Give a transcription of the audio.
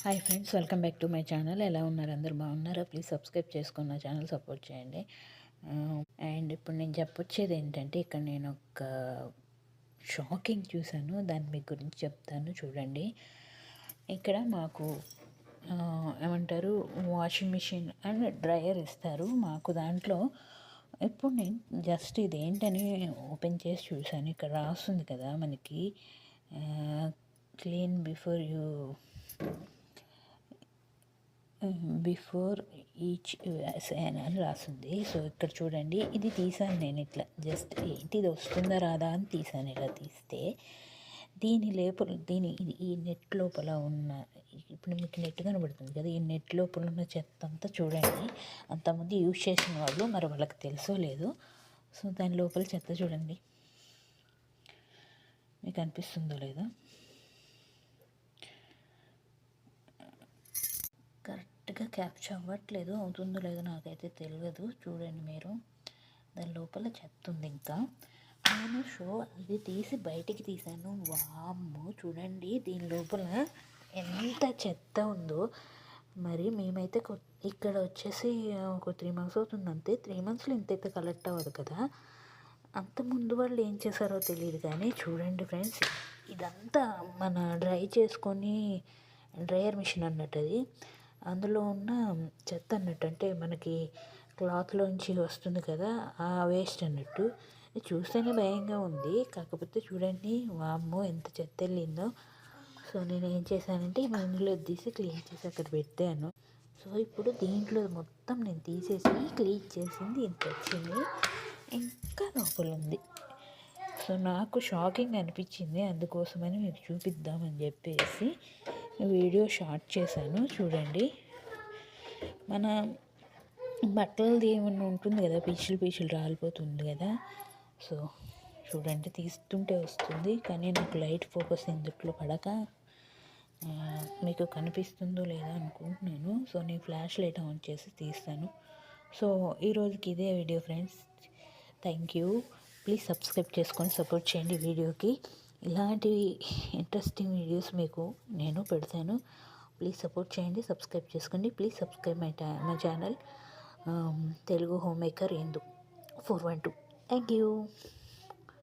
Hi friends, welcome back to my channel. ఎలా ఉన్నారు? అందరు బాగున్నారా? ప్లీజ్ సబ్స్క్రైబ్ చేసుకుని నా ఛానల్ సపోర్ట్ చేయండి. అండ్ ఇప్పుడు నేను చెప్పొచ్చేది ఏంటంటే, ఇక్కడ నేను ఒక షాకింగ్ చూశాను. దాని మీ గురించి చెప్తాను చూడండి. ఇక్కడ మాకు ఏమంటారు, వాషింగ్ మిషన్ అండ్ డ్రయర్ ఇస్తారు మాకు. దాంట్లో ఇప్పుడు నేను జస్ట్ ఇదేంటని ఓపెన్ చేసి చూశాను. ఇక్కడ రాస్తుంది కదా మనకి, క్లీన్ బిఫోర్ ఈచ్ అని రాసింది. సో ఇక్కడ చూడండి, ఇది తీసాను నేను ఇట్లా జస్ట్ ఏంటి ఇది వస్తుందా రాదా అని తీసాను. ఇలా తీస్తే దీని లోపల ఈ నెట్ లోపల ఉన్న, ఇప్పుడు మీకు నెట్ కనబడుతుంది కదా, ఈ నెట్ లోపల ఉన్న చెత్త అంతా చూడండి. అంతమంది యూజ్ చేసిన వాళ్ళు, మరి వాళ్ళకి తెలుసో లేదు. సో దాని లోపల చెత్త చూడండి, మీకు అనిపిస్తుందో లేదో. కరెక్ట్గా క్యాప్చర్ అవ్వట్లేదు, అవుతుందో లేదో నాకైతే తెలియదు. చూడండి మీరు, దాని లోపల చెత్త ఉంది. ఇంకా నేను అది తీసి బయటికి తీసాను. వామ్మో, చూడండి దీని లోపల ఎంత చెత్త ఉందో. మరి మేమైతే ఇక్కడ వచ్చేసి ఒక 3 months అవుతుంది అంతే. 3 monthsలో ఇంతైతే కలెక్ట్ అవ్వదు కదా. అంత ముందు వాళ్ళు ఏం చేశారో తెలియదు. కానీ చూడండి ఫ్రెండ్స్, ఇదంతా మన డ్రై చేసుకొని డ్రయర్ మిషన్ అన్నట్టు అది, అందులో ఉన్న చెత్త అన్నట్టు, అంటే మనకి క్లాత్లోంచి వస్తుంది కదా ఆ వేస్ట్ అన్నట్టు. చూస్తేనే భయంగా ఉంది. కాకపోతే చూడండి, వామ్మో ఎంత చెత్త వెళ్ళిందో. సో నేను ఏం చేశానంటే ఇందులో తీసి క్లీన్ చేసి అక్కడ పెట్టాను. సో ఇప్పుడు దీంట్లో మొత్తం నేను తీసేసి క్లీన్ చేసింది ఇంత వచ్చింది, ఇంకా లోపల ఉంది. సో నాకు షాకింగ్ అనిపించింది, అందుకోసమని మీకు చూపిద్దామని చెప్పేసి వీడియో షార్ట్ చేశాను. చూడండి, మన బట్టలది ఏమన్నా ఉంటుంది కదా, పీచులు రాలిపోతుంది కదా. సో చూడండి, తీస్తుంటే వస్తుంది, కానీ నాకు లైట్ ఫోకస్ ఇందుట్లో పడక మీకు కనిపిస్తుందో లేదా అనుకుంటున్నాను. సో నేను ఫ్లాష్ లైట్ ఆన్ చేసి తీస్తాను. సో ఈరోజుకి ఇదే video friends. Thank you. Please subscribe చేసుకొని సపోర్ట్ చేయండి వీడియోకి. ఇలాంటి ఇంట్రెస్టింగ్ వీడియోస్ మీకు నేను పెడతాను. ప్లీజ్ సపోర్ట్ చేయండి, సబ్స్క్రైబ్ చేసుకోండి. Please subscribe my channel Telugu home maker Indu 412. Thank you.